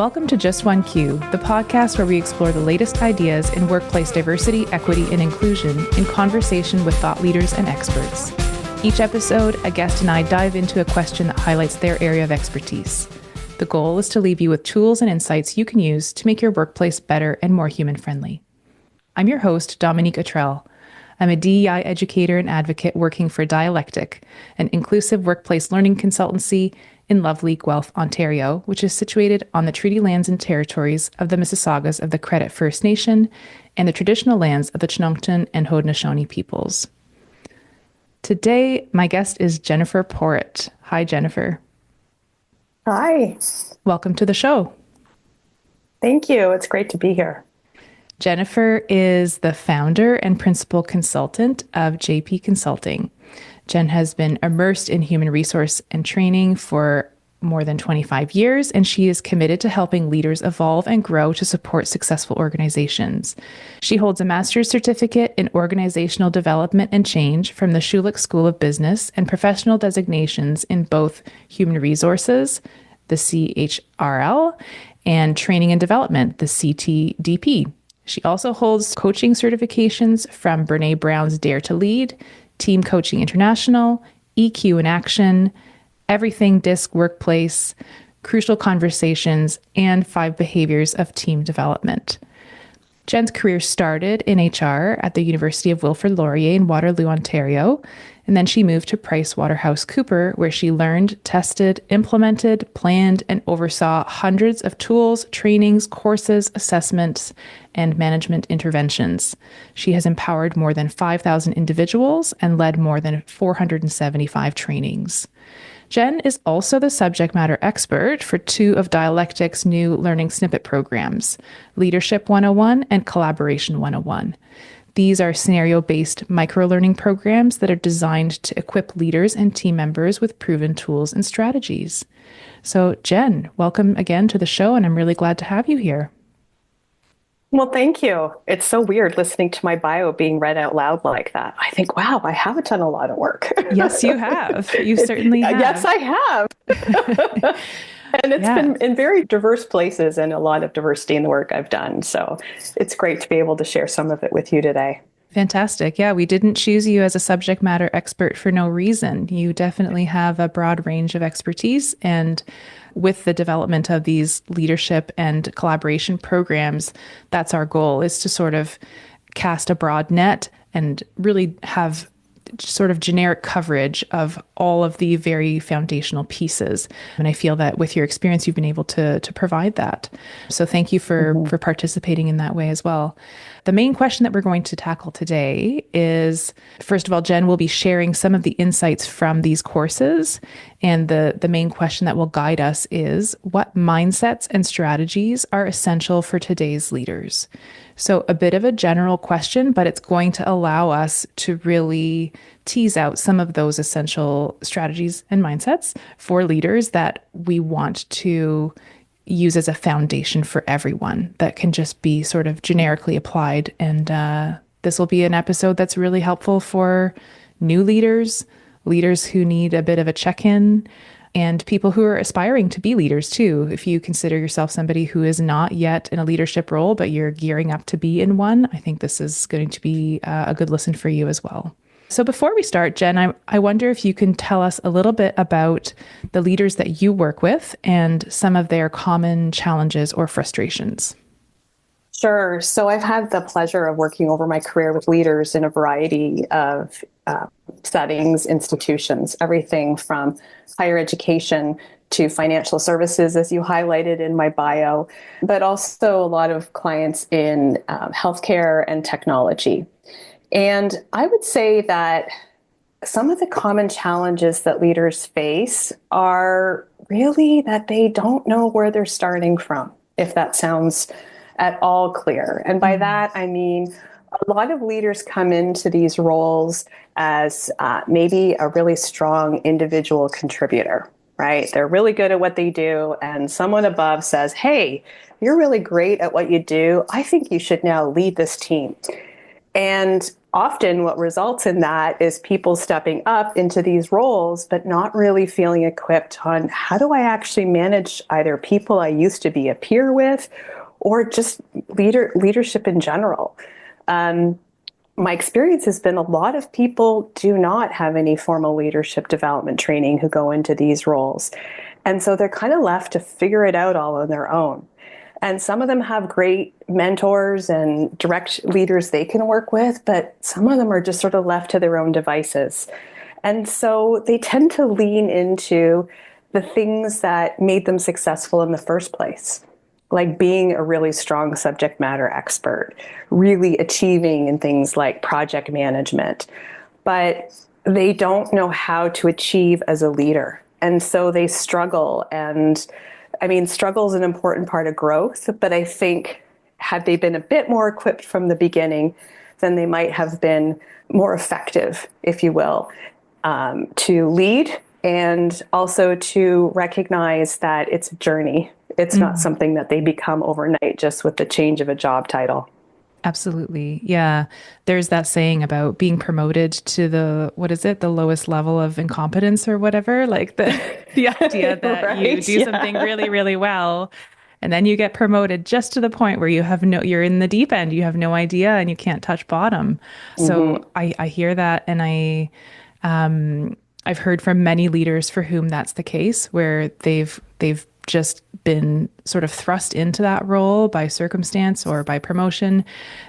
Welcome to Just One Q, the podcast where we explore the latest ideas in workplace diversity, equity, and inclusion in conversation with thought leaders and experts. Each episode, a guest and I dive into a question that highlights their area of expertise. The goal is to leave you with tools and insights you can use to make your workplace better and more human-friendly. I'm your host, Dominique. I'm a DEI educator and advocate working for Dialectic, an inclusive workplace learning consultancy in lovely Guelph, Ontario, which is situated on the treaty lands and territories of the Mississaugas of the Credit First Nation and the traditional lands of the Chinoochtan and Haudenosaunee peoples. Today, my guest is Jennifer Porritt. Hi, Jennifer. Hi. Welcome to the show. Thank you. It's great to be here. Jennifer is the founder and principal consultant of JP Consulting. Jen has been immersed in human resource and training for more than 25 years, and she is committed to helping leaders evolve and grow to support successful organizations. She holds a master's certificate in organizational development and change from the Schulich School of Business and professional designations in both human resources, the CHRL, and training and development, the CTDP. She also holds coaching certifications from Brene Brown's Dare to Lead, Team Coaching International, EQ in Action, Everything Disc Workplace, Crucial Conversations, and 5 Behaviors of Team Development. Jen's career started in HR at the University of Wilfrid Laurier in Waterloo, Ontario, and then she moved to PricewaterhouseCoopers, where she learned, tested, implemented, planned, and oversaw hundreds of tools, trainings, courses, assessments, and management interventions. She has empowered more than 5,000 individuals and led more than 475 trainings. Jenn is also the subject matter expert for 2 of Dialectic's new learning snippet programs, Leadership 101 and Collaboration 101. These are scenario-based micro-learning programs that are designed to equip leaders and team members with proven tools and strategies. So, Jenn, welcome again to the show, and I'm really glad to have you here. Well, thank you. It's so weird listening to my bio being read out loud like that. I think, wow, I have done a lot of work. Yes, you have. You certainly have. Yes, I have. And it's been in very diverse places and a lot of diversity in the work I've done. So it's great to be able to share some of it with you today. Fantastic. Yeah, we didn't choose you as a subject matter expert for no reason. You definitely have a broad range of expertise, and with the development of these leadership and collaboration programs, that's our goal, is to sort of cast a broad net and really have sort of generic coverage of all of the very foundational pieces. And I feel that with your experience, you've been able to provide that. So thank you for participating in that way as well. The main question that we're going to tackle today is, first of all, Jenn will be sharing some of the insights from these courses. And the main question that will guide us is, what mindsets and strategies are essential for today's leaders? So a bit of a general question, but it's going to allow us to really tease out some of those essential strategies and mindsets for leaders that we want to use as a foundation for everyone that can just be sort of generically applied. And this will be an episode that's really helpful for new leaders, leaders who need a bit of a check-in, and people who are aspiring to be leaders too. If you consider yourself somebody who is not yet in a leadership role, but you're gearing up to be in one, I think this is going to be a good listen for you as well. So before we start, Jenn, I wonder if you can tell us a little bit about the leaders that you work with and some of their common challenges or frustrations. Sure. So I've had the pleasure of working over my career with leaders in a variety of settings, institutions, everything from higher education to financial services, as you highlighted in my bio, but also a lot of clients in healthcare and technology. And I would say that some of the common challenges that leaders face are really that they don't know where they're starting from, if that sounds at all clear. And by that, I mean, a lot of leaders come into these roles as maybe a really strong individual contributor, right? They're really good at what they do, and someone above says, hey, you're really great at what you do. I think you should now lead this team. And often what results in that is people stepping up into these roles, but not really feeling equipped on how do I actually manage either people I used to be a peer with or just leadership in general. My experience has been a lot of people do not have any formal leadership development training who go into these roles. And so they're kind of left to figure it out all on their own. And some of them have great mentors and direct leaders they can work with, but some of them are just sort of left to their own devices. And so they tend to lean into the things that made them successful in the first place, like being a really strong subject matter expert, really achieving in things like project management. But they don't know how to achieve as a leader. And so they struggle. And I mean, struggle is an important part of growth, but I think had they been a bit more equipped from the beginning, then they might have been more effective, if you will, to lead and also to recognize that it's a journey. It's not something that they become overnight just with the change of a job title. Absolutely. Yeah. There's that saying about being promoted to the, what is it, the lowest level of incompetence or whatever, like the idea that you Right? do something Yeah. really, really well, and then you get promoted just to the point where you have no, you're in the deep end, you have no idea and you can't touch bottom. So Mm-hmm. I hear that, and I've heard from many leaders for whom that's the case, where they've just been sort of thrust into that role by circumstance or by promotion,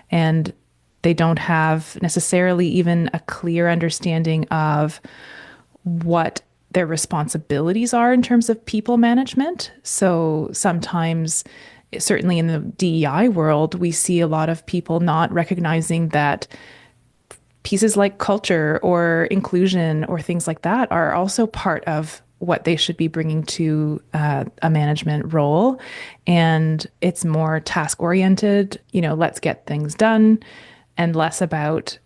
and they don't have necessarily even a clear understanding of what their responsibilities are in terms of people management. So sometimes, certainly in the DEI world, we see a lot of people not recognizing that pieces like culture or inclusion or things like that are also part of what they should be bringing to a management role. And it's more task oriented, let's get things done, and less about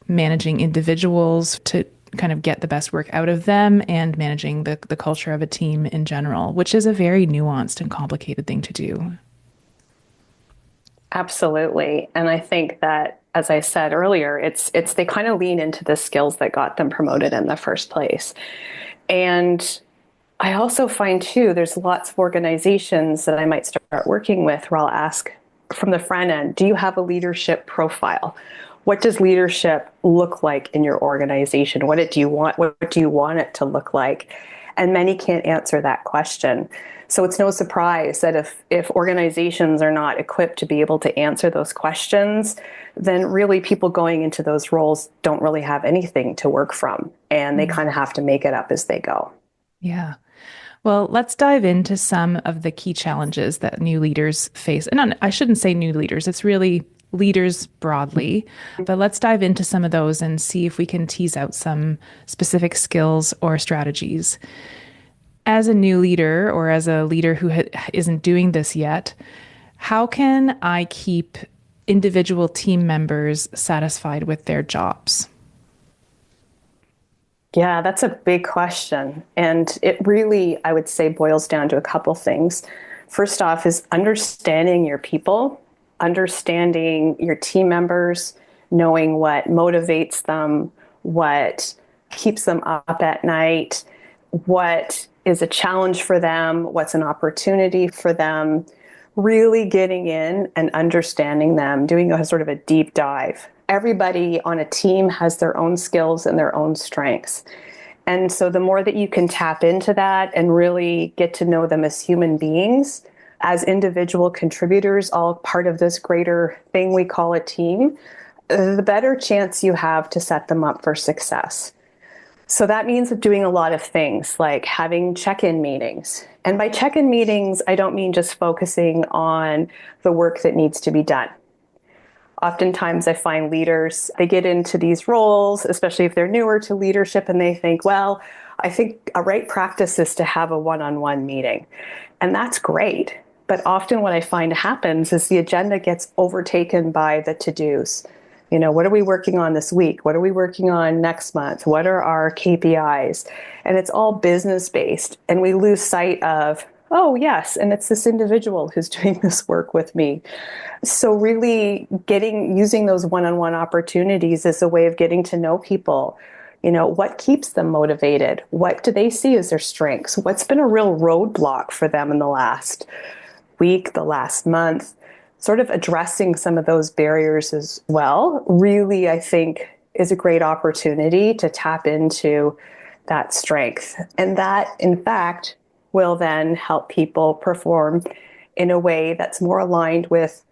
managing individuals to kind of get the best work out of them and managing the culture of a team in general, which is a very nuanced and complicated thing to do. Absolutely. And I think that, as I said earlier, it's they kind of lean into the skills that got them promoted in the first place. And I also find too, there's lots of organizations that I might start working with where I'll ask from the front end, do you have a leadership profile? What does leadership look like in your organization? Do you want? What do you want it to look like? And many can't answer that question. So it's no surprise that if organizations are not equipped to be able to answer those questions, then really people going into those roles don't really have anything to work from. And they kind of have to make it up as they go. Yeah. Well, let's dive into some of the key challenges that new leaders face. And I shouldn't say new leaders, it's really leaders broadly, but let's dive into some of those and see if we can tease out some specific skills or strategies. As a new leader, or as a leader who isn't doing this yet, how can I keep individual team members satisfied with their jobs? Yeah, that's a big question. And it really, I would say, boils down to a couple things. First off, is understanding your people, understanding your team members, knowing what motivates them, what keeps them up at night, what is a challenge for them, what's an opportunity for them, really getting in and understanding them, doing a sort of a deep dive. Everybody on a team has their own skills and their own strengths. And so the more that you can tap into that and really get to know them as human beings, as individual contributors, all part of this greater thing we call a team, the better chance you have to set them up for success. So that means doing a lot of things like having check-in meetings. And by check-in meetings, I don't mean just focusing on the work that needs to be done. Oftentimes I find leaders, they get into these roles, especially if they're newer to leadership, and they think, well, I think a right practice is to have a one-on-one meeting. And that's great. But often what I find happens is the agenda gets overtaken by the to-dos. What are we working on this week? What are we working on next month? What are our KPIs? And it's all business based. And we lose sight of, oh, yes, and it's this individual who's doing this work with me. So really using those one-on-one opportunities as a way of getting to know people. What keeps them motivated? What do they see as their strengths? What's been a real roadblock for them in the last week, the last month? Sort of addressing some of those barriers as well, really, I think, is a great opportunity to tap into that strength. And that, in fact, will then help people perform in a way that's more aligned with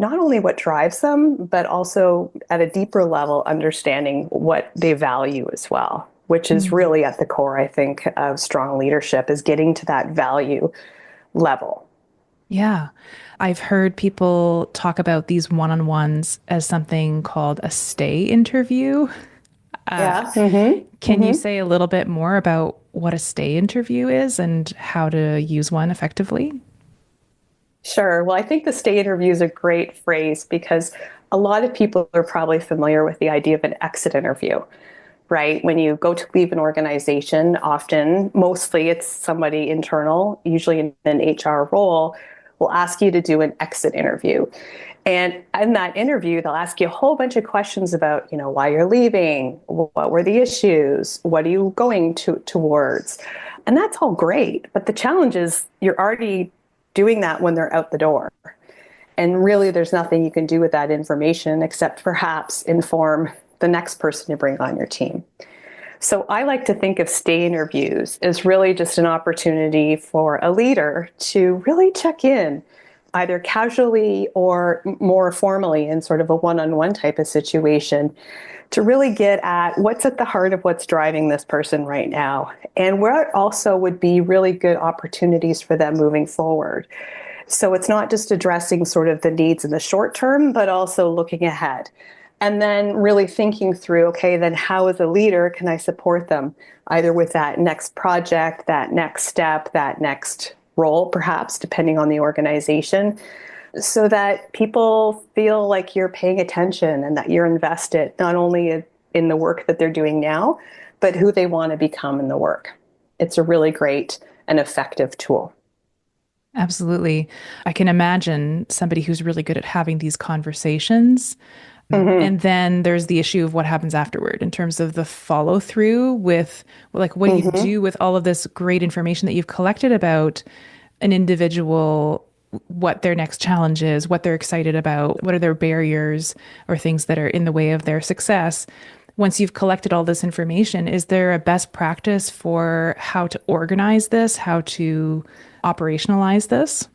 not only what drives them, but also at a deeper level, understanding what they value as well, which is Mm. really at the core, I think, of strong leadership, is getting to that value level. Yeah. I've heard people talk about these one-on-ones as something called a stay interview. Uh, Yeah. Mm-hmm. can you Mm-hmm. say a little bit more about what a stay interview is and how to use one effectively? Sure. Well, I think the stay interview is a great phrase because a lot of people are probably familiar with the idea of an exit interview, right? When you go to leave an organization, often, mostly it's somebody internal, usually in an HR role, will ask you to do an exit interview. And in that interview, they'll ask you a whole bunch of questions about, why you're leaving, what were the issues, what are you going towards? And that's all great. But the challenge is you're already doing that when they're out the door. And really, there's nothing you can do with that information except perhaps inform the next person you bring on your team. So I like to think of stay interviews as really just an opportunity for a leader to really check in, either casually or more formally in sort of a one-on-one type of situation, to really get at what's at the heart of what's driving this person right now, and where also would be really good opportunities for them moving forward. So it's not just addressing sort of the needs in the short term, but also looking ahead. And then really thinking through, okay, then how as a leader can I support them either with that next project, that next step, that next role, perhaps, depending on the organization, so that people feel like you're paying attention and that you're invested not only in the work that they're doing now, but who they want to become in the work. It's a really great and effective tool. Absolutely. I can imagine somebody who's really good at having these conversations. Mm-hmm. And then there's the issue of what happens afterward in terms of the follow through with, like, what do you Mm-hmm. do with all of this great information that you've collected about an individual, what their next challenge is, what they're excited about, what are their barriers or things that are in the way of their success. Once you've collected all this information, is there a best practice for how to organize this, how to operationalize this?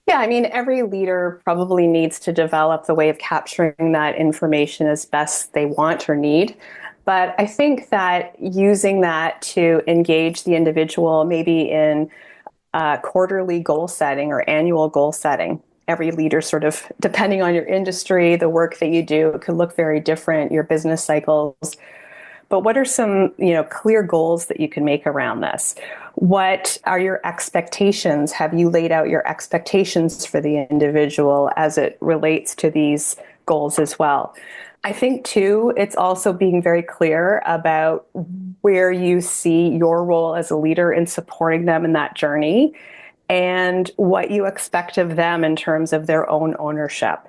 Yeah, I mean, every leader probably needs to develop the way of capturing that information as best they want or need. But I think that using that to engage the individual, maybe in quarterly goal setting or annual goal setting, every leader sort of, depending on your industry, the work that you do, it could look very different, your business cycles. But what are some, clear goals that you can make around this? What are your expectations? Have you laid out your expectations for the individual as it relates to these goals as well? I think too, it's also being very clear about where you see your role as a leader in supporting them in that journey and what you expect of them in terms of their own ownership.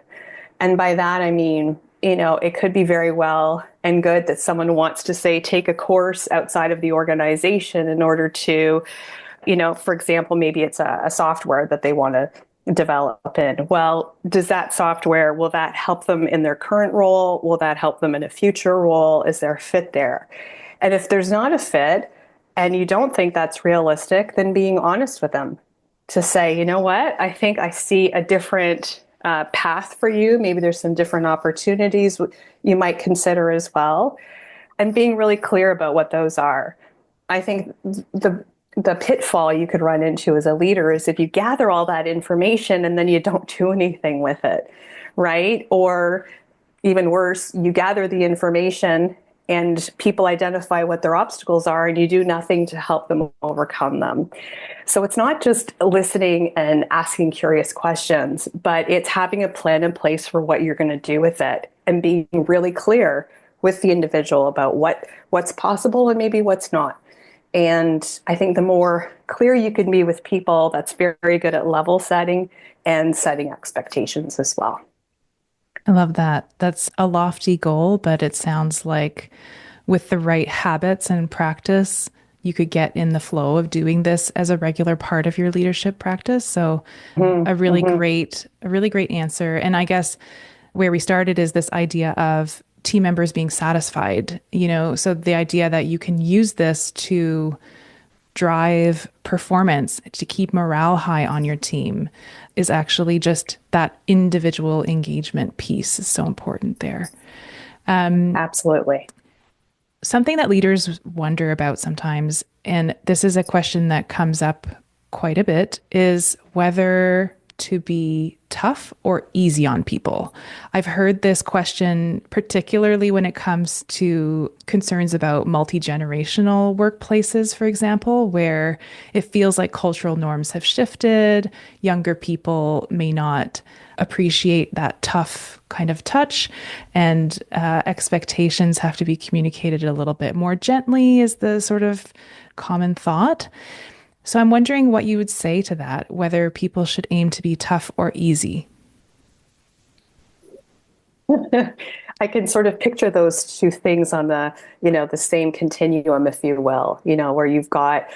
And by that, I mean, it could be very well and good that someone wants to say, take a course outside of the organization in order to, for example, maybe it's a software that they want to develop in. Well, does that software, will that help them in their current role? Will that help them in a future role? Is there a fit there? And if there's not a fit and you don't think that's realistic, then being honest with them to say, you know what, I think I see a different path for you. Maybe there's some different opportunities you might consider as well. And being really clear about what those are. I think the pitfall you could run into as a leader is if you gather all that information and then you don't do anything with it, right? Or even worse, you gather the information and people identify what their obstacles are and you do nothing to help them overcome them. So it's not just listening and asking curious questions, but it's having a plan in place for what you're going to do with it and being really clear with the individual about what's possible and maybe what's not. And I think the more clear you can be with people, that's very, very good at level setting and setting expectations as well. I love that. That's a lofty goal, but it sounds like with the right habits and practice, you could get in the flow of doing this as a regular part of your leadership practice. So Mm-hmm, mm-hmm. a really great answer. And I guess where we started is this idea of team members being satisfied, so the idea that you can use this to drive performance, to keep morale high on your team is actually just that individual engagement piece is so important there. Absolutely. Something that leaders wonder about sometimes, and this is a question that comes up quite a bit, is whether to be tough or easy on people. I've heard this question particularly when it comes to concerns about multi-generational workplaces, for example, where it feels like cultural norms have shifted. Younger people may not appreciate that tough kind of touch, and expectations have to be communicated a little bit more gently, is the sort of common thought. So I'm wondering what you would say to that, whether people should aim to be tough or easy. I can sort of picture those two things on the same continuum, if you will, where you've got,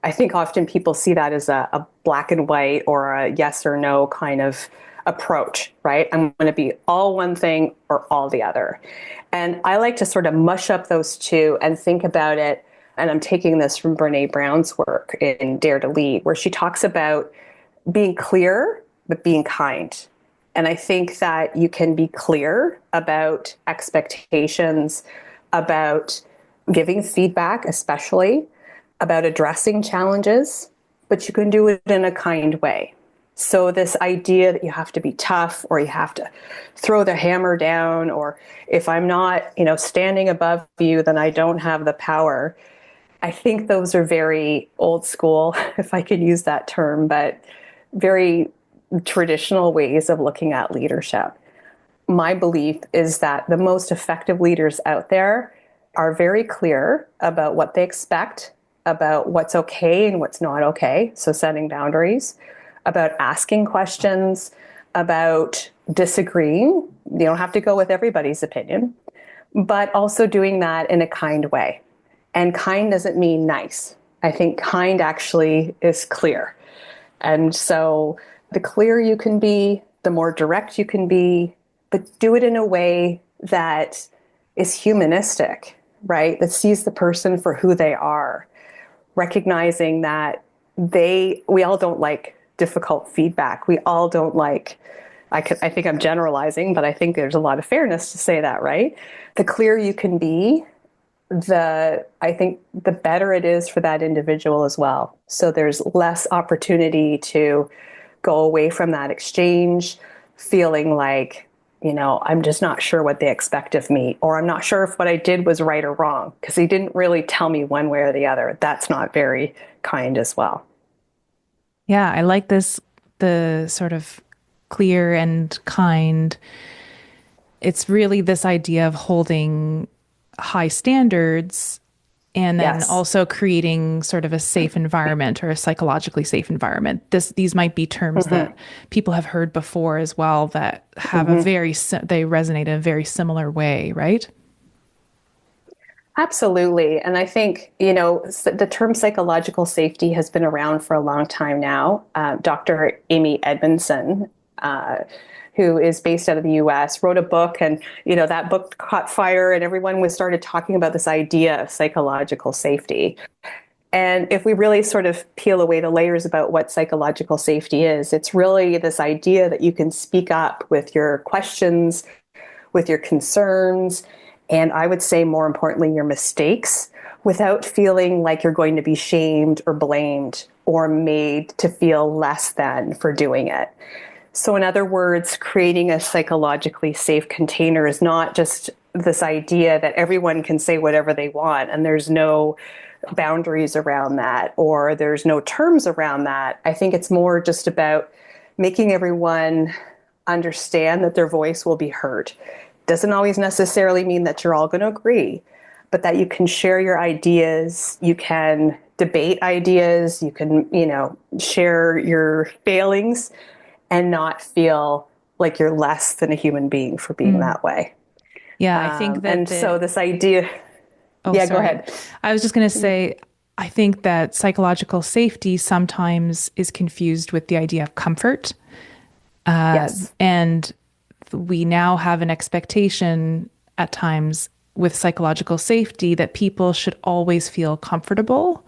I think often people see that as a black and white or a yes or no kind of approach, right? I'm going to be all one thing or all the other. And I like to sort of mush up those two and think about it. And I'm taking this from Brene Brown's work in Dare to Lead, where she talks about being clear, but being kind. And I think that you can be clear about expectations, about giving feedback, especially about addressing challenges, but you can do it in a kind way. So this idea that you have to be tough or you have to throw the hammer down, or if I'm not, standing above you, then I don't have the power. I think those are very old school, if I could use that term, but very traditional ways of looking at leadership. My belief is that the most effective leaders out there are very clear about what they expect, about what's okay and what's not okay. So setting boundaries, about asking questions, about disagreeing. You don't have to go with everybody's opinion, but also doing that in a kind way. And kind doesn't mean nice. I think kind actually is clear. And so the clearer you can be, the more direct you can be, but do it in a way that is humanistic, right? That sees the person for who they are, recognizing that we all don't like difficult feedback. We all don't like, I think I'm generalizing, but I think there's a lot of fairness to say that, right? The clearer you can be, I think the better it is for that individual as well. So there's less opportunity to go away from that exchange feeling like, I'm just not sure what they expect of me, or I'm not sure if what I did was right or wrong because they didn't really tell me one way or the other. That's not very kind as well. Yeah, I like this, the sort of clear and kind. It's really this idea of holding high standards and then Yes. also creating sort of a safe environment or a psychologically safe environment. These might be terms Mm-hmm. that people have heard before as well that have Mm-hmm. they resonate in a very similar way, right? Absolutely. And I think, the term psychological safety has been around for a long time now. Dr. Amy Edmondson, who is based out of the US, wrote a book, and, that book caught fire and everyone was started talking about this idea of psychological safety. And if we really sort of peel away the layers about what psychological safety is, it's really this idea that you can speak up with your questions, with your concerns, and I would say more importantly, your mistakes, without feeling like you're going to be shamed or blamed or made to feel less than for doing it. So, in other words, creating a psychologically safe container is not just this idea that everyone can say whatever they want and there's no boundaries around that or there's no terms around that. I think it's more just about making everyone understand that their voice will be heard. Doesn't always necessarily mean that you're all going to agree, but that you can share your ideas, you can debate ideas, you can, share your failings and not feel like you're less than a human being for being Mm. that way. Yeah, I think that And so this idea, oh, yeah, go sorry. ahead. I was just going to say, I think that psychological safety sometimes is confused with the idea of comfort. Yes. And we now have an expectation at times with psychological safety that people should always feel comfortable.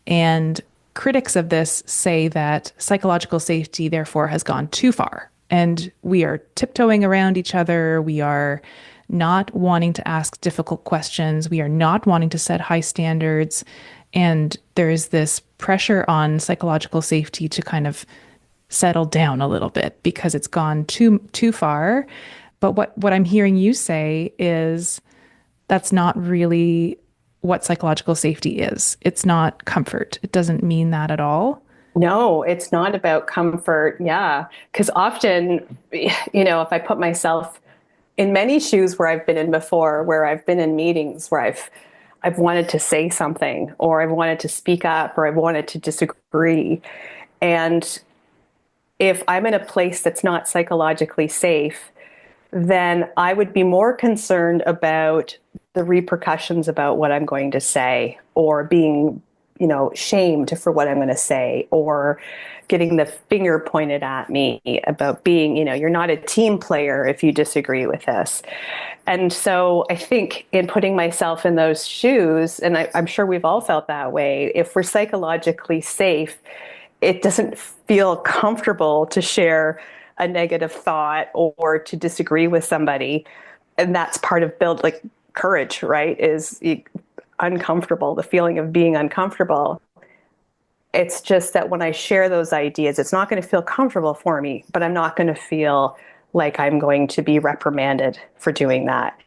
And critics of this say that psychological safety, therefore, has gone too far. And we are tiptoeing around each other. We are not wanting to ask difficult questions. We are not wanting to set high standards. And there is this pressure on psychological safety to kind of settle down a little bit because it's gone too far. But what I'm hearing you say is that's not really what psychological safety is. It's not comfort. It doesn't mean that at all. No, it's not about comfort. Yeah. Because often, if I put myself in many shoes where I've been in before, where I've been in meetings where I've wanted to say something or I've wanted to speak up or I've wanted to disagree. And if I'm in a place that's not psychologically safe, then I would be more concerned about the repercussions about what I'm going to say or being, shamed for what I'm going to say or getting the finger pointed at me about being, you're not a team player if you disagree with this. And so I think in putting myself in those shoes, and I'm sure we've all felt that way, if we're psychologically safe, it doesn't feel comfortable to share a negative thought or to disagree with somebody. And that's part of build like courage, right? Is uncomfortable, the feeling of being uncomfortable. It's just that when I share those ideas, it's not going to feel comfortable for me, but I'm not going to feel like I'm going to be reprimanded for doing that.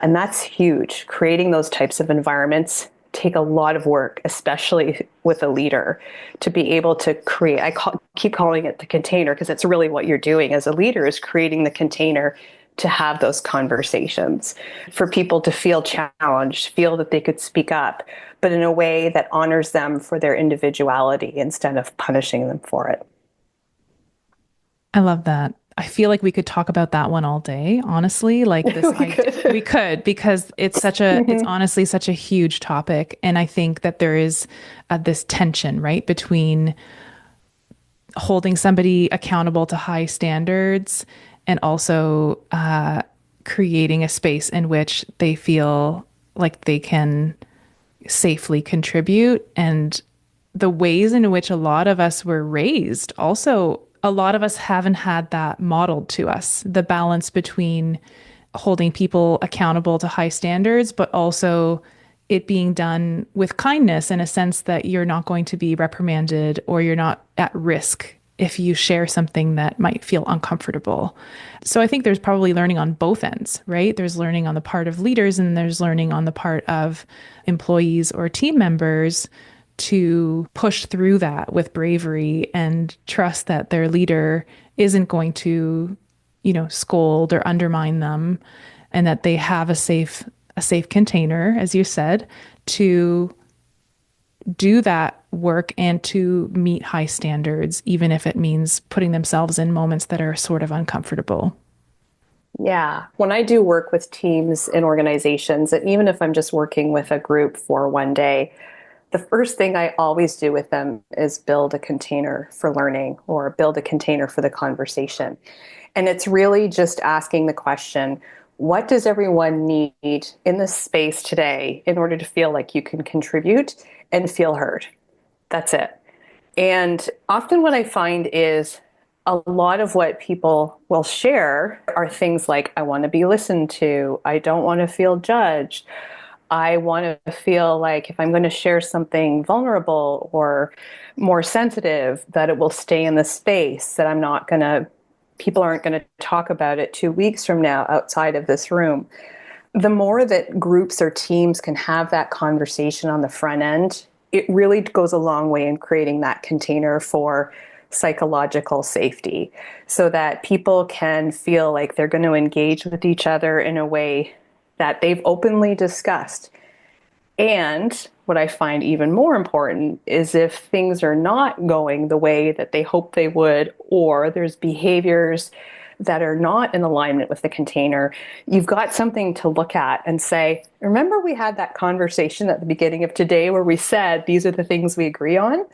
And that's huge. Creating those types of environments take a lot of work, especially with a leader, to be able to create. Keep calling it the container because it's really what you're doing as a leader is creating the container to have those conversations, for people to feel challenged, feel that they could speak up, but in a way that honors them for their individuality instead of punishing them for it. I love that. I feel like we could talk about that one all day, honestly. Like this We idea, we could. could because it's Mm-hmm. honestly such a huge topic. And I think that there is this tension, right, between holding somebody accountable to high standards and also creating a space in which they feel like they can safely contribute. And the ways in which a lot of us were raised, also, a lot of us haven't had that modeled to us, the balance between holding people accountable to high standards, but also it being done with kindness in a sense that you're not going to be reprimanded or you're not at risk if you share something that might feel uncomfortable. So I think there's probably learning on both ends, right? There's learning on the part of leaders and there's learning on the part of employees or team members to push through that with bravery and trust that their leader isn't going to, scold or undermine them and that they have a safe container, as you said, to do that work and to meet high standards, even if it means putting themselves in moments that are sort of uncomfortable. Yeah. When I do work with teams and organizations, and even if I'm just working with a group for one day, the first thing I always do with them is build a container for learning or build a container for the conversation. And it's really just asking the question, what does everyone need in this space today in order to feel like you can contribute and feel heard? That's it. And often what I find is a lot of what people will share are things like, I want to be listened to. I don't want to feel judged. I want to feel like if I'm going to share something vulnerable or more sensitive, that it will stay in the space, that people aren't going to talk about it 2 weeks from now outside of this room. The more that groups or teams can have that conversation on the front end, it really goes a long way in creating that container for psychological safety so that people can feel like they're going to engage with each other in a way that they've openly discussed. And what I find even more important is if things are not going the way that they hope they would, or there's behaviors that are not in alignment with the container, you've got something to look at and say, remember we had that conversation at the beginning of today where we said these are the things we agree on?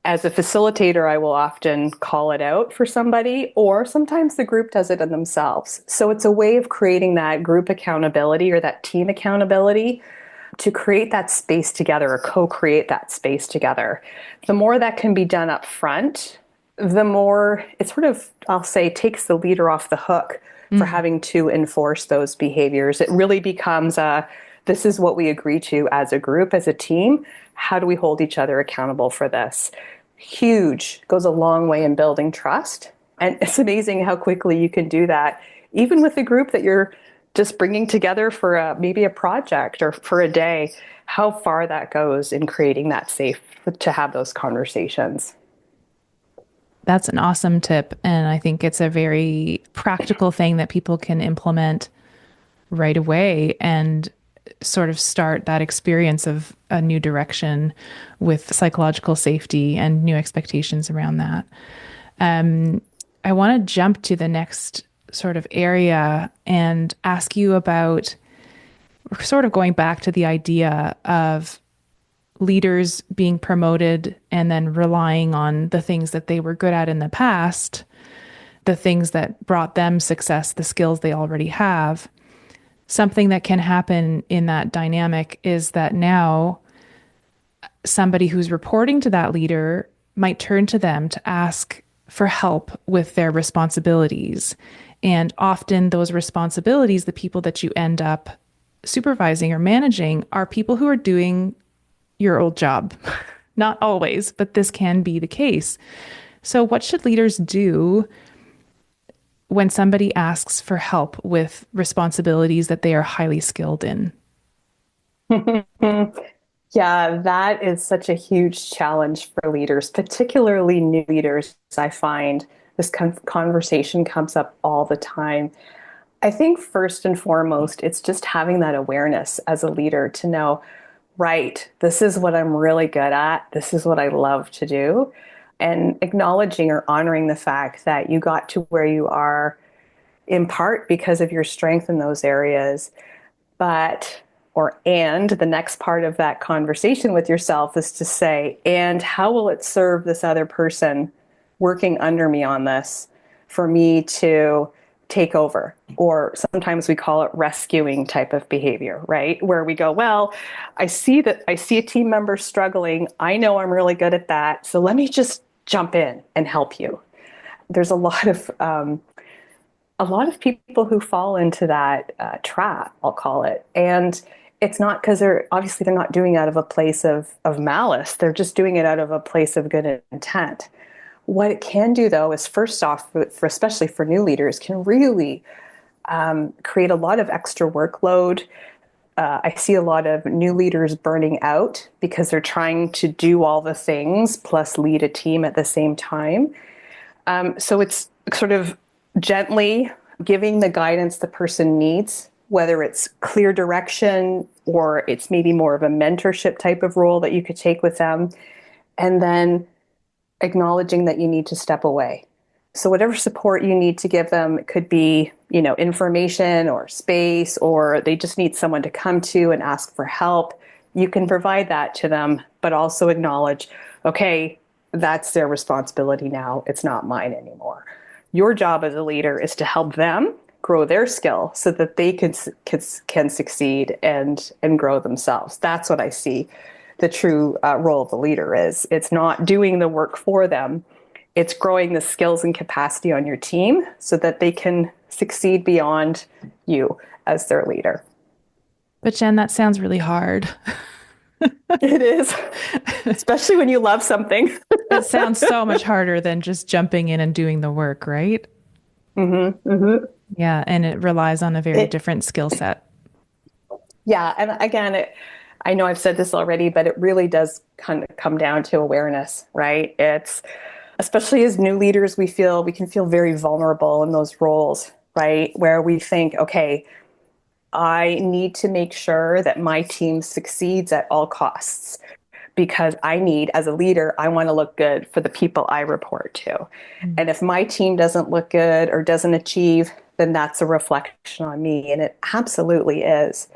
As a facilitator, I will often call it out for somebody, or sometimes the group does it in themselves. So it's a way of creating that group accountability or that team accountability to create that space together or co-create that space together. The more that can be done up front, the more it sort of, I'll say, takes the leader off the hook for having to enforce those behaviors. It really becomes this is what we agree to as a group, as a team. How do we hold each other accountable for this? Huge, goes a long way in building trust. And it's amazing how quickly you can do that, even with a group that you're just bringing together for maybe a project or for a day, how far that goes in creating that safe to have those conversations. That's an awesome tip. And I think it's a very practical thing that people can implement right away and sort of start that experience of a new direction with psychological safety and new expectations around that. I want to jump to the next sort of area and ask you about sort of going back to the idea of leaders being promoted and then relying on the things that they were good at in the past, the things that brought them success, the skills they already have. Something that can happen in that dynamic is that now somebody who's reporting to that leader might turn to them to ask for help with their responsibilities. And often those responsibilities, the people that you end up supervising or managing, are people who are doing your old job. Not always, but this can be the case. So, what should leaders do when somebody asks for help with responsibilities that they are highly skilled in? Yeah, that is such a huge challenge for leaders, particularly new leaders. I find this conversation comes up all the time. I think first and foremost, it's just having that awareness as a leader to know, right, this is what I'm really good at. This is what I love to do. And acknowledging or honoring the fact that you got to where you are in part because of your strength in those areas. But, and the next part of that conversation with yourself is to say, and how will it serve this other person working under me on this for me to take over? Or sometimes we call it rescuing type of behavior, right? Where we go, well, I see a team member struggling. I know I'm really good at that. So let me just jump in and help you. There's a lot of people who fall into that trap, I'll call it. And it's not because they're not doing it out of a place of malice. They're just doing it out of a place of good intent. What it can do, though, is first off, especially for new leaders, can really create a lot of extra workload. I see a lot of new leaders burning out because they're trying to do all the things plus lead a team at the same time. So it's sort of gently giving the guidance the person needs, whether it's clear direction or it's maybe more of a mentorship type of role that you could take with them, and then acknowledging that you need to step away. So whatever support you need to give them, it could be, information or space, or they just need someone to come to and ask for help. You can provide that to them, but also acknowledge, okay, that's their responsibility now. It's not mine anymore. Your job as a leader is to help them grow their skill so that they can succeed and grow themselves. That's what I see the true role of the leader is. It's not doing the work for them. It's growing the skills and capacity on your team so that they can succeed beyond you as their leader. But Jen, that sounds really hard. It is, especially when you love something. It sounds so much harder than just jumping in and doing the work, right? Mm-hmm, mm-hmm. Yeah, and it relies on a very different skill set. Yeah, and again, I know I've said this already, but it really does kind of come down to awareness, right? It's especially as new leaders, we can feel very vulnerable in those roles, right? Where we think, okay, I need to make sure that my team succeeds at all costs because I need, as a leader, I want to look good for the people I report to. Mm. And if my team doesn't look good or doesn't achieve, then that's a reflection on me. And it absolutely is.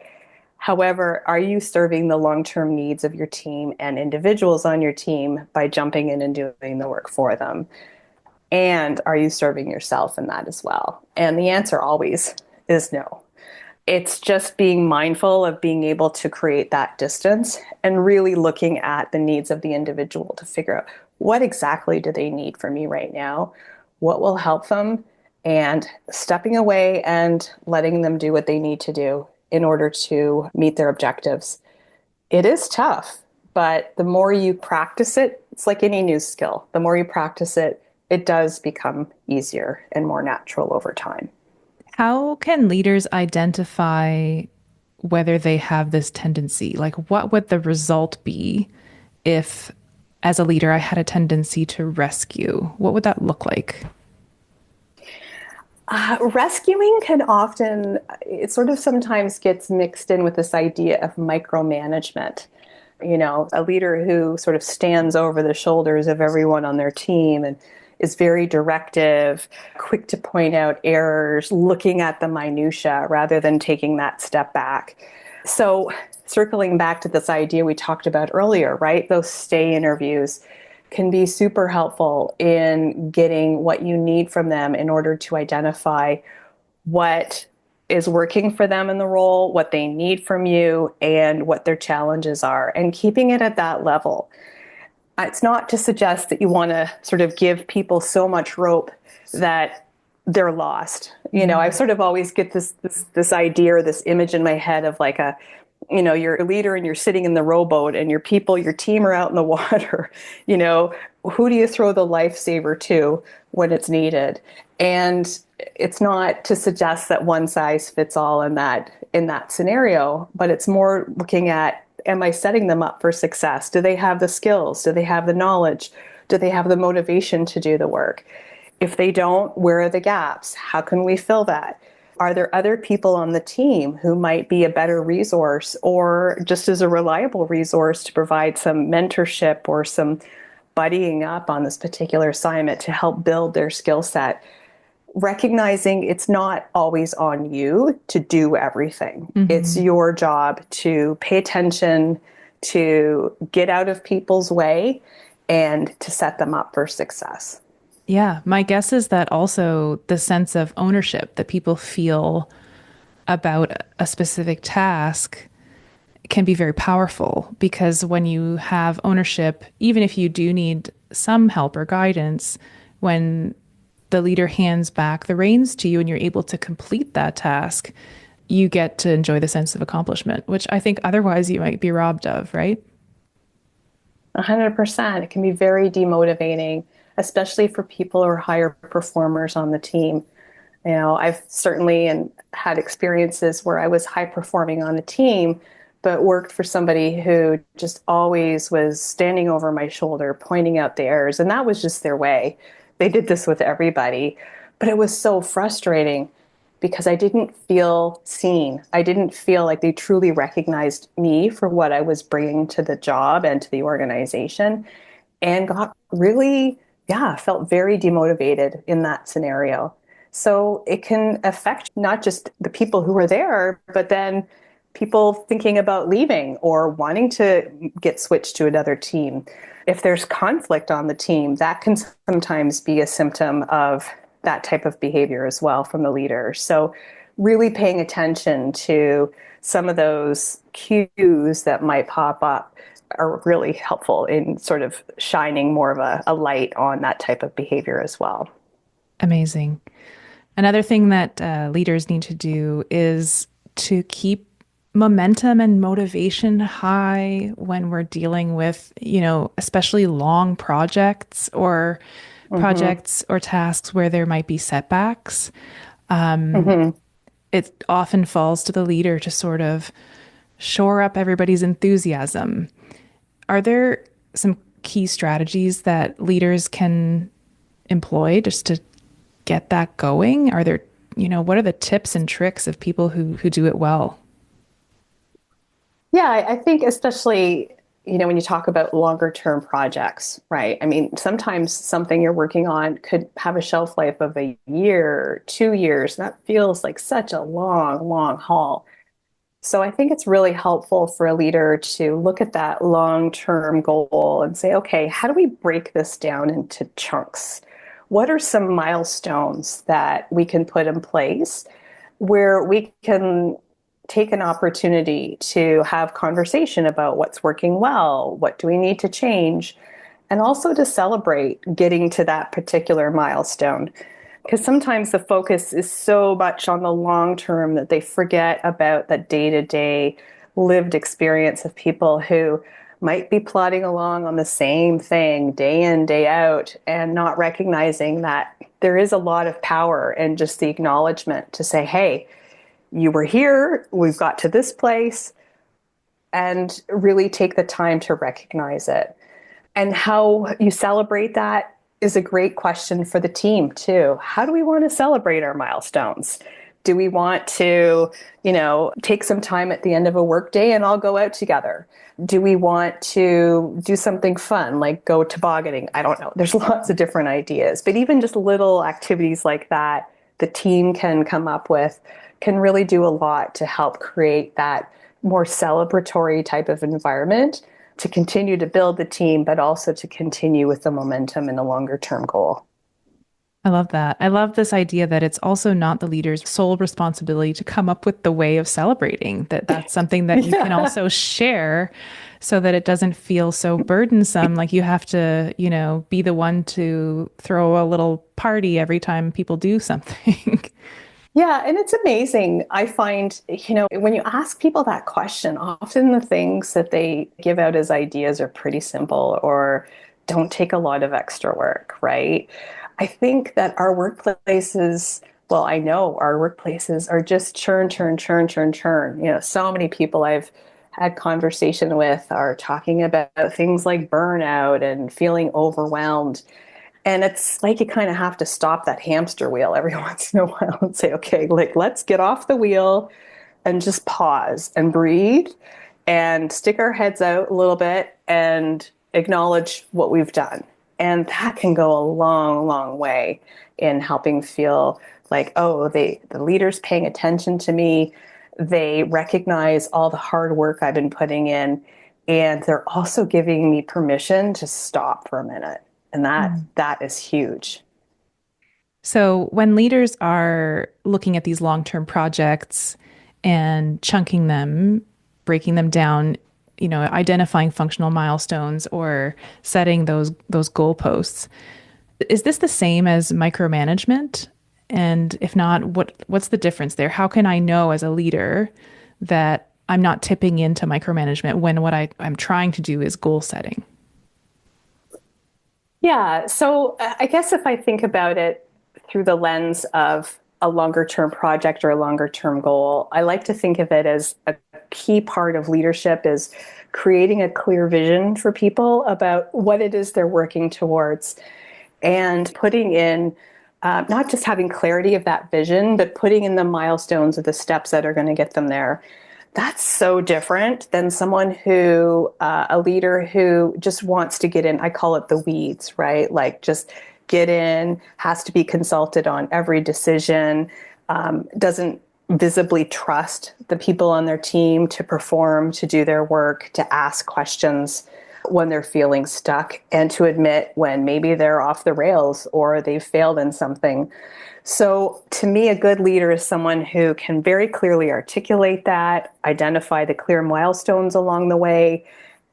However, are you serving the long-term needs of your team and individuals on your team by jumping in and doing the work for them? And are you serving yourself in that as well? And the answer always is no. It's just being mindful of being able to create that distance and really looking at the needs of the individual to figure out what exactly do they need from me right now, what will help them, and stepping away and letting them do what they need to do in order to meet their objectives. It is tough, but the more you practice it, it's like any new skill. The more you practice it, it does become easier and more natural over time. How can leaders identify whether they have this tendency? Like, what would the result be if, as a leader, I had a tendency to rescue? What would that look like? Rescuing can often, it sort of sometimes gets mixed in with this idea of micromanagement. You know, a leader who sort of stands over the shoulders of everyone on their team and is very directive, quick to point out errors, looking at the minutia rather than taking that step back. So, circling back to this idea we talked about earlier, right? Those stay interviews can be super helpful in getting what you need from them in order to identify what is working for them in the role, what they need from you, and what their challenges are, and keeping it at that level. It's not to suggest that you want to sort of give people so much rope that they're lost. You know, I sort of always get this idea or this image in my head of like a, you know, you're a leader and you're sitting in the rowboat and your people, your team are out in the water. You know, who do you throw the lifesaver to when it's needed? And it's not to suggest that one size fits all in that scenario, but it's more looking at, am I setting them up for success? Do they have the skills? Do they have the knowledge? Do they have the motivation to do the work? If they don't, where are the gaps? How can we fill that? Are there other people on the team who might be a better resource or just as a reliable resource to provide some mentorship or some buddying up on this particular assignment to help build their skill set? Recognizing it's not always on you to do everything. It's Mm-hmm. your job to pay attention, to get out of people's way, and to set them up for success. Yeah, my guess is that also the sense of ownership that people feel about a specific task can be very powerful because when you have ownership, even if you do need some help or guidance, when the leader hands back the reins to you and you're able to complete that task, you get to enjoy the sense of accomplishment, which I think otherwise you might be robbed of, right? 100%. It can be very demotivating, especially for people who are higher performers on the team. You know, I've certainly had experiences where I was high performing on a team, but worked for somebody who just always was standing over my shoulder, pointing out the errors. And that was just their way. They did this with everybody. But it was so frustrating because I didn't feel seen. I didn't feel like they truly recognized me for what I was bringing to the job and to the organization, and got really, yeah, felt very demotivated in that scenario. So it can affect not just the people who are there, but then people thinking about leaving or wanting to get switched to another team. If there's conflict on the team, that can sometimes be a symptom of that type of behavior as well from the leader. So really paying attention to some of those cues that might pop up are really helpful in sort of shining more of a light on that type of behavior as well. Amazing. Another thing that leaders need to do is to keep momentum and motivation high when we're dealing with, especially long Mm-hmm. projects or tasks where there might be setbacks. Mm-hmm. It often falls to the leader to sort of shore up everybody's enthusiasm. Are there some key strategies that leaders can employ just to get that going? Are there what are the tips and tricks of people who do it well? Yeah, I think especially, when you talk about longer term projects, right? I mean, sometimes something you're working on could have a shelf life of a year, 2 years. That feels like such a long, long haul. So I think it's really helpful for a leader to look at that long-term goal and say, okay, how do we break this down into chunks? What are some milestones that we can put in place where we can take an opportunity to have conversation about what's working well, what do we need to change, and also to celebrate getting to that particular milestone. Because sometimes the focus is so much on the long term that they forget about the day to day lived experience of people who might be plodding along on the same thing day in, day out, and not recognizing that there is a lot of power in just the acknowledgement to say, hey, you were here, we've got to this place, and really take the time to recognize it. And how you celebrate that is a great question for the team, too. How do we want to celebrate our milestones? Do we want to, take some time at the end of a workday and all go out together? Do we want to do something fun, like go tobogganing? I don't know. There's lots of different ideas, but even just little activities like that, the team can come up with, can really do a lot to help create that more celebratory type of environment to continue to build the team, but also to continue with the momentum and the longer term goal. I love that. I love this idea that it's also not the leader's sole responsibility to come up with the way of celebrating, that that's something that you can Yeah. also share so that it doesn't feel so burdensome. Like you have to, be the one to throw a little party every time people do something. Yeah, and it's amazing. I find, when you ask people that question, often the things that they give out as ideas are pretty simple or don't take a lot of extra work, right? I think that our workplaces, well, I know our workplaces are just churn, churn, churn, churn, churn. So many people I've had conversation with are talking about things like burnout and feeling overwhelmed. And it's like you kind of have to stop that hamster wheel every once in a while and say, okay, like let's get off the wheel and just pause and breathe and stick our heads out a little bit and acknowledge what we've done. And that can go a long, long way in helping feel like, oh, the leader's paying attention to me. They recognize all the hard work I've been putting in. And they're also giving me permission to stop for a minute. And that is huge. So, when leaders are looking at these long term projects and chunking them, breaking them down, identifying functional milestones or setting those goalposts, is this the same as micromanagement? And if not, what's the difference there? How can I know as a leader that I'm not tipping into micromanagement when what I'm trying to do is goal setting? Yeah. So I guess if I think about it through the lens of a longer term project or a longer term goal, I like to think of it as a key part of leadership is creating a clear vision for people about what it is they're working towards and putting in not just having clarity of that vision, but putting in the milestones of the steps that are going to get them there. That's so different than someone who, a leader who just wants to get in. I call it the weeds, right? Like just get in, has to be consulted on every decision, doesn't visibly trust the people on their team to perform, to do their work, to ask questions when they're feeling stuck, and to admit when maybe they're off the rails or they've failed in something. So, to me, a good leader is someone who can very clearly articulate that, identify the clear milestones along the way,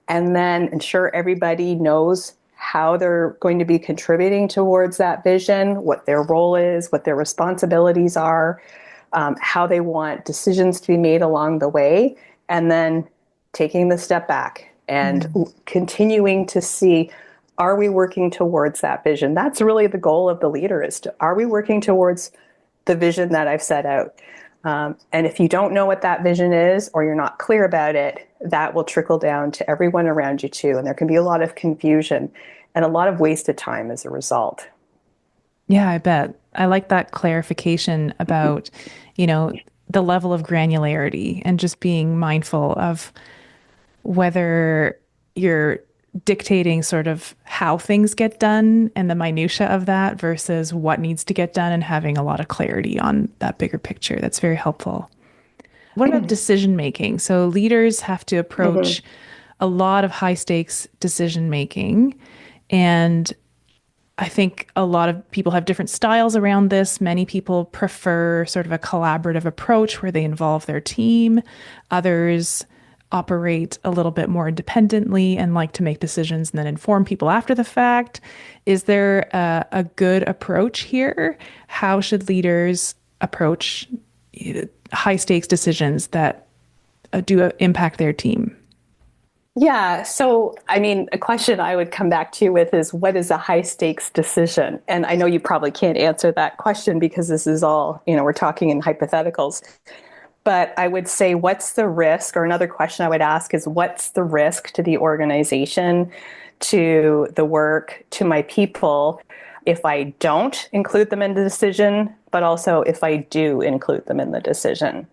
and then ensure everybody knows how they're going to be contributing towards that vision, what their role is, what their responsibilities are, how they want decisions to be made along the way, and then taking the step back and Mm. continuing to see, are we working towards that vision? That's really the goal of the leader, is to, are we working towards the vision that I've set out? And if you don't know what that vision is, or you're not clear about it, that will trickle down to everyone around you too. And there can be a lot of confusion and a lot of wasted time as a result. Yeah, I bet. I like that clarification about, you know, the level of granularity and just being mindful of whether you're dictating sort of how things get done and the minutia of that versus what needs to get done and having a lot of clarity on that bigger picture. That's very helpful. What about decision making? So leaders have to Mhm. approach a lot of high stakes decision making. And I think a lot of people have different styles around this. Many people prefer sort of a collaborative approach where they involve their team. Others operate a little bit more independently and like to make decisions and then inform people after the fact. Is there a good approach here? How should leaders approach high stakes decisions that do impact their team? Yeah. So, I mean, a question I would come back to you with is what is a high stakes decision? And I know you probably can't answer that question because this is all, we're talking in hypotheticals. But I would say, what's the risk? Or another question I would ask is, what's the risk to the organization, to the work, to my people, if I don't include them in the decision, but also if I do include them in the decision?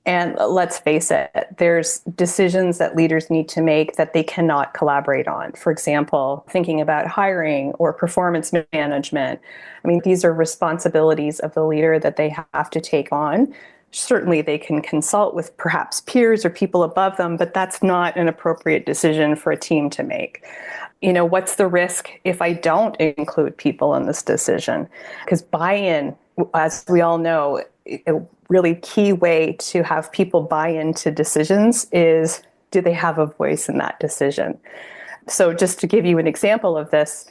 And let's face it, there's decisions that leaders need to make that they cannot collaborate on. For example, thinking about hiring or performance management. I mean, these are responsibilities of the leader that they have to take on. Certainly, they can consult with perhaps peers or people above them, but that's not an appropriate decision for a team to make. What's the risk if I don't include people in this decision? Because buy-in, as we all know, a really key way to have people buy into decisions is, do they have a voice in that decision? So just to give you an example of this,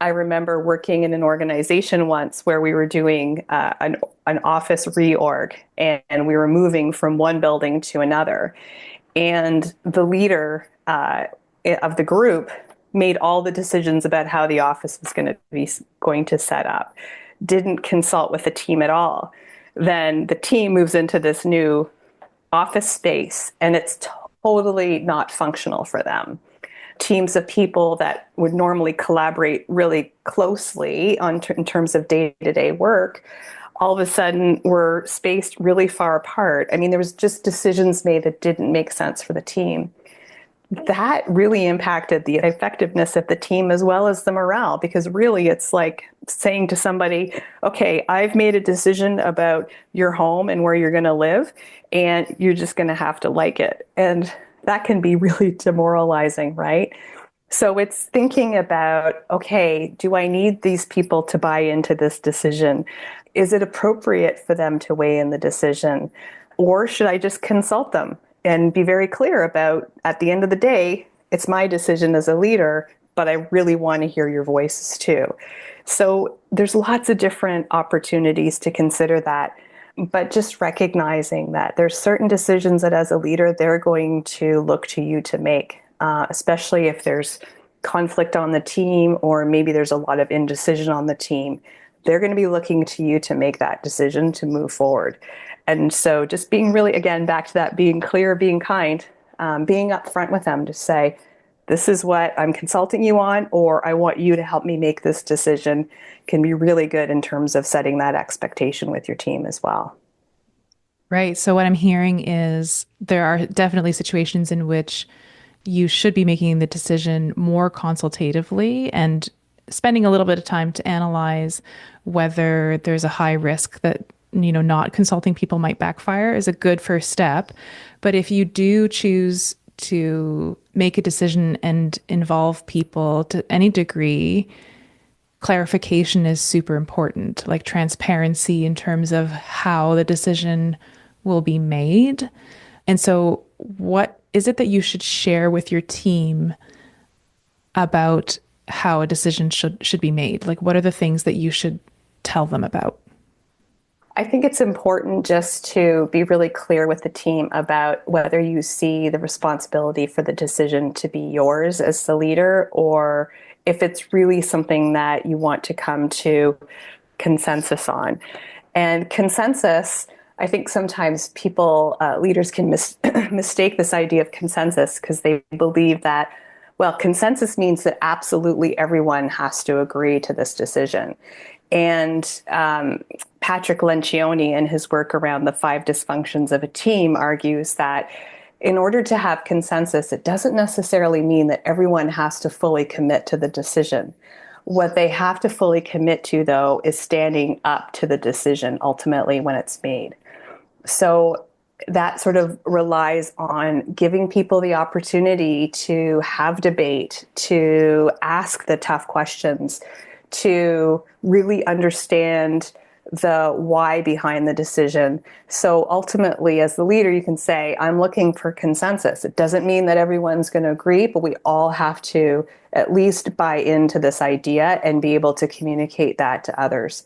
I remember working in an organization once where we were doing an office reorg, and we were moving from one building to another. And the leader of the group made all the decisions about how the office was going to set up, didn't consult with the team at all. Then the team moves into this new office space, and it's totally not functional for them. Teams of people that would normally collaborate really closely in terms of day-to-day work, all of a sudden were spaced really far apart. I mean, there was just decisions made that didn't make sense for the team. That really impacted the effectiveness of the team as well as the morale, because really it's like saying to somebody, okay, I've made a decision about your home and where you're going to live, and you're just going to have to like it. And that can be really demoralizing, right? So it's thinking about, okay, do I need these people to buy into this decision? Is it appropriate for them to weigh in the decision? Or should I just consult them and be very clear about, at the end of the day, it's my decision as a leader, but I really want to hear your voices too. So there's lots of different opportunities to consider that, but just recognizing that there's certain decisions that as a leader, they're going to look to you to make, especially if there's conflict on the team, or maybe there's a lot of indecision on the team. They're going to be looking to you to make that decision to move forward. And so just being really, again, back to that, being clear, being kind, being upfront with them to say, this is what I'm consulting you on, or I want you to help me make this decision, can be really good in terms of setting that expectation with your team as well. Right. So what I'm hearing is there are definitely situations in which you should be making the decision more consultatively and spending a little bit of time to analyze whether there's a high risk that not consulting people might backfire is a good first step. But if you do choose to make a decision and involve people to any degree, clarification is super important, like transparency in terms of how the decision will be made. And so, what is it that you should share with your team about how a decision should be made? Like, what are the things that you should tell them about? I think it's important just to be really clear with the team about whether you see the responsibility for the decision to be yours as the leader, or if it's really something that you want to come to consensus on. And consensus, I think sometimes leaders can mistake this idea of consensus because they believe that, Well, consensus means that absolutely everyone has to agree to this decision. And Patrick Lencioni, in his work around the 5 dysfunctions of a team, argues that in order to have consensus, it doesn't necessarily mean that everyone has to fully commit to the decision. What they have to fully commit to, though, is standing up to the decision ultimately when it's made. So that sort of relies on giving people the opportunity to have debate, to ask the tough questions, to really understand the why behind the decision. So ultimately, as the leader, you can say, I'm looking for consensus. It doesn't mean that everyone's going to agree, but we all have to at least buy into this idea and be able to communicate that to others.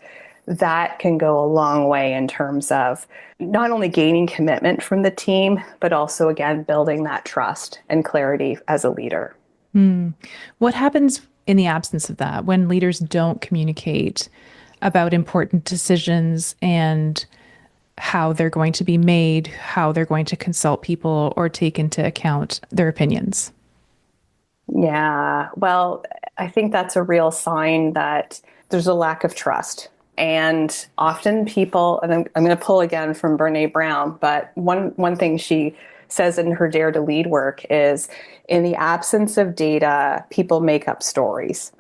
That can go a long way in terms of not only gaining commitment from the team, but also, again, building that trust and clarity as a leader. What happens in the absence of that when leaders don't communicate about important decisions and how they're going to be made, how they're going to consult people or take into account their opinions? Yeah, well, I think that's a real sign that there's a lack of trust. And often people, and I'm going to pull again from Brene Brown, but one thing she says in her Dare to Lead work is in the absence of data, people make up stories.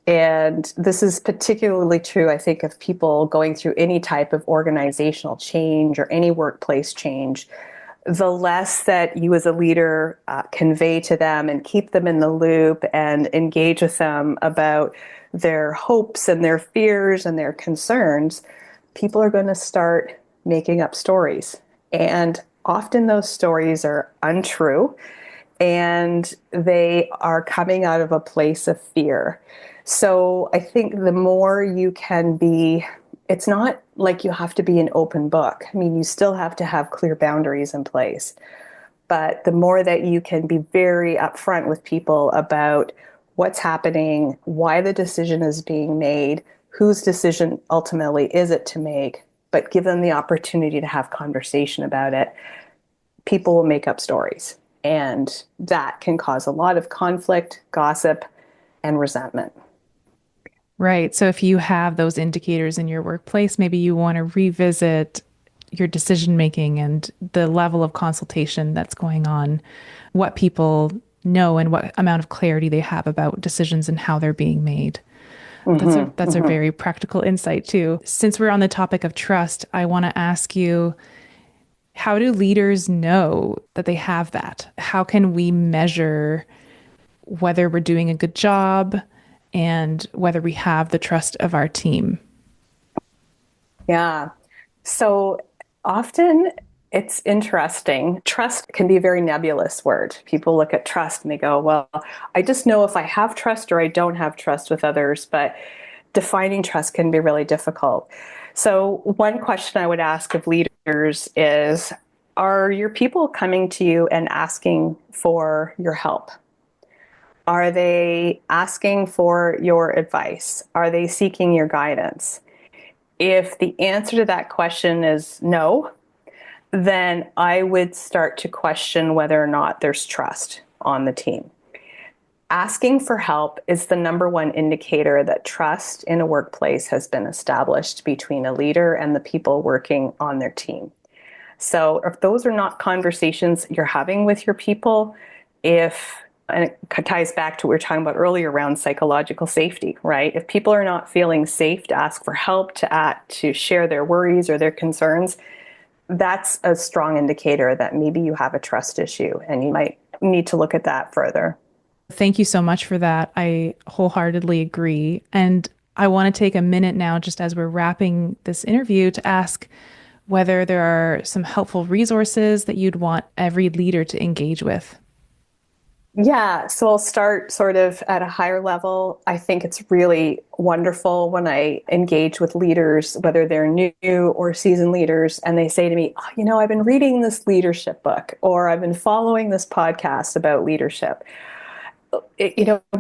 And this is particularly true, I think, of people going through any type of organizational change or any workplace change. The less that you as a leader convey to them and keep them in the loop and engage with them about their hopes and their fears and their concerns, people are going to start making up stories. And often those stories are untrue and they are coming out of a place of fear. So I think the more you can be, it's not like you have to be an open book. I mean, you still have to have clear boundaries in place. But the more that you can be very upfront with people about what's happening, why the decision is being made, whose decision ultimately is it to make, but give them the opportunity to have conversation about it, people will make up stories. And that can cause a lot of conflict, gossip, and resentment. Right. So if you have those indicators in your workplace, maybe you want to revisit your decision making and the level of consultation that's going on, what people know and what amount of clarity they have about decisions and how they're being made. That's a very practical insight too. Since we're on the topic of trust, I want to ask you, how do leaders know that they have that? How can we measure whether we're doing a good job and whether we have the trust of our team? Yeah. So often it's interesting. Trust can be a very nebulous word. People look at trust and they go, well, I just know if I have trust or I don't have trust with others, but defining trust can be really difficult. So one question I would ask of leaders is, are your people coming to you and asking for your help? Are they asking for your advice? Are they seeking your guidance? If the answer to that question is no, then I would start to question whether or not there's trust on the team. Asking for help is the number one indicator that trust in a workplace has been established between a leader and the people working on their team. So if those are not conversations you're having with your people, and it ties back to what we were talking about earlier around psychological safety, right? If people are not feeling safe to ask for help, to share their worries or their concerns, that's a strong indicator that maybe you have a trust issue and you might need to look at that further. Thank you so much for that. I wholeheartedly agree. And I want to take a minute now, just as we're wrapping this interview, to ask whether there are some helpful resources that you'd want every leader to engage with. Yeah, so I'll start sort of at a higher level. I think it's really wonderful when I engage with leaders, whether they're new or seasoned leaders, and they say to me, I've been reading this leadership book, or I've been following this podcast about leadership.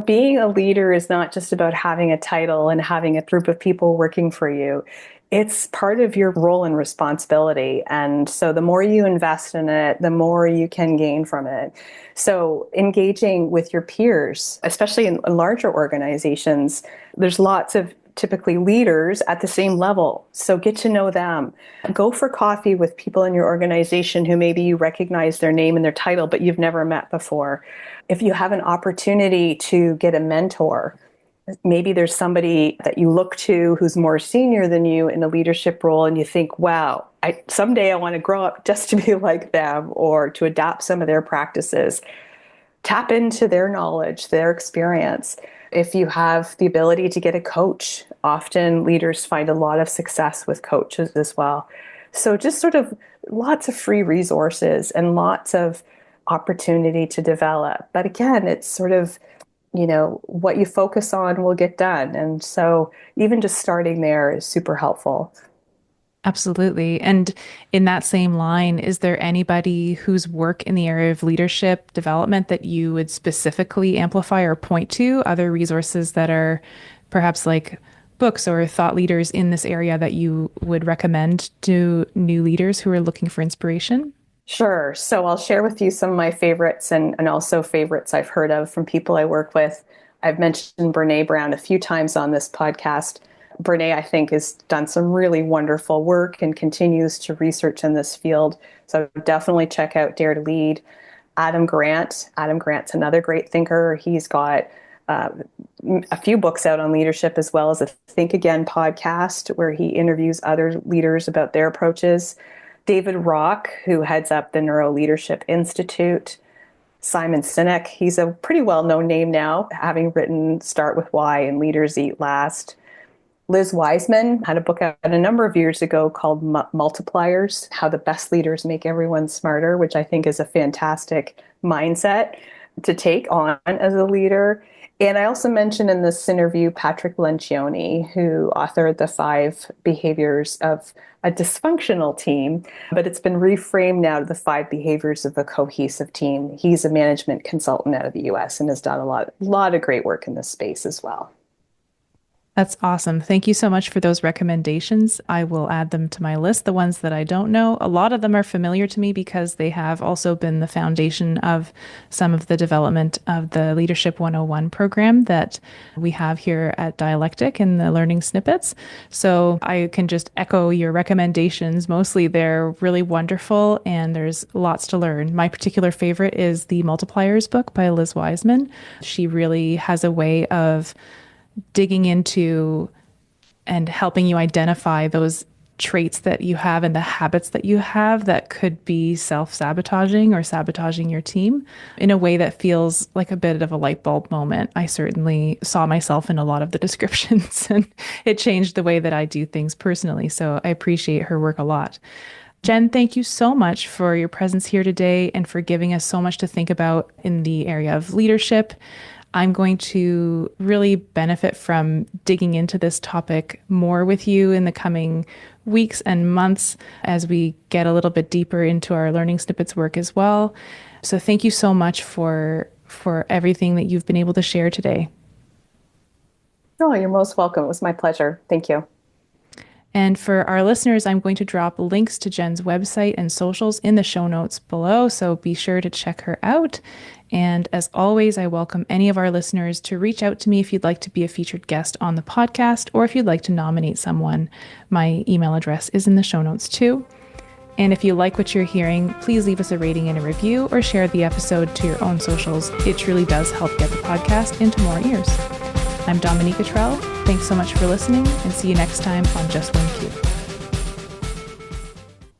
Being a leader is not just about having a title and having a group of people working for you. It's part of your role and responsibility. And so the more you invest in it, the more you can gain from it. So engaging with your peers, especially in larger organizations, there's lots of typically leaders at the same level. So get to know them. Go for coffee with people in your organization who maybe you recognize their name and their title, but you've never met before. If you have an opportunity to get a mentor, maybe there's somebody that you look to who's more senior than you in a leadership role, and you think, wow, someday I want to grow up just to be like them or to adapt some of their practices. Tap into their knowledge, their experience. If you have the ability to get a coach, often leaders find a lot of success with coaches as well. So just sort of lots of free resources and lots of opportunity to develop. But again, it's sort of, what you focus on will get done. And so even just starting there is super helpful. Absolutely. And in that same line, is there anybody whose work in the area of leadership development that you would specifically amplify or point to? Other resources that are perhaps like books or thought leaders in this area that you would recommend to new leaders who are looking for inspiration? Sure. So I'll share with you some of my favorites and also favorites I've heard of from people I work with. I've mentioned Brene Brown a few times on this podcast. Brene, I think, has done some really wonderful work and continues to research in this field. So definitely check out Dare to Lead. Adam Grant. Adam Grant's another great thinker. He's got a few books out on leadership, as well as a Think Again podcast where he interviews other leaders about their approaches. David Rock, who heads up the Neuro Leadership Institute. Simon Sinek, he's a pretty well-known name now, having written Start With Why and Leaders Eat Last. Liz Wiseman had a book out a number of years ago called Multipliers, How the Best Leaders Make Everyone Smarter, which I think is a fantastic mindset to take on as a leader. And I also mentioned in this interview Patrick Lencioni, who authored The 5 Behaviors of a Dysfunctional Team, but it's been reframed now to The 5 Behaviors of a Cohesive Team. He's a management consultant out of the US and has done a lot of great work in this space as well. That's awesome. Thank you so much for those recommendations. I will add them to my list, the ones that I don't know. A lot of them are familiar to me because they have also been the foundation of some of the development of the Leadership 101 program that we have here at Dialectic in the learning snippets. So I can just echo your recommendations. Mostly they're really wonderful and there's lots to learn. My particular favorite is the Multipliers book by Liz Wiseman. She really has a way of digging into and helping you identify those traits that you have and the habits that you have that could be self-sabotaging or sabotaging your team in a way that feels like a bit of a light bulb moment. I certainly saw myself in a lot of the descriptions and it changed the way that I do things personally. So I appreciate her work a lot. Jenn, thank you so much for your presence here today and for giving us so much to think about in the area of leadership. I'm going to really benefit from digging into this topic more with you in the coming weeks and months as we get a little bit deeper into our learning snippets work as well. So thank you so much for everything that you've been able to share today. Oh, you're most welcome. It was my pleasure. Thank you. And for our listeners, I'm going to drop links to Jenn's website and socials in the show notes below, so be sure to check her out. And as always, I welcome any of our listeners to reach out to me if you'd like to be a featured guest on the podcast or if you'd like to nominate someone. My email address is in the show notes too. And if you like what you're hearing, please leave us a rating and a review or share the episode to your own socials. It truly does help get the podcast into more ears. I'm Dominique. Thanks so much for listening and see you next time on Just One Cue.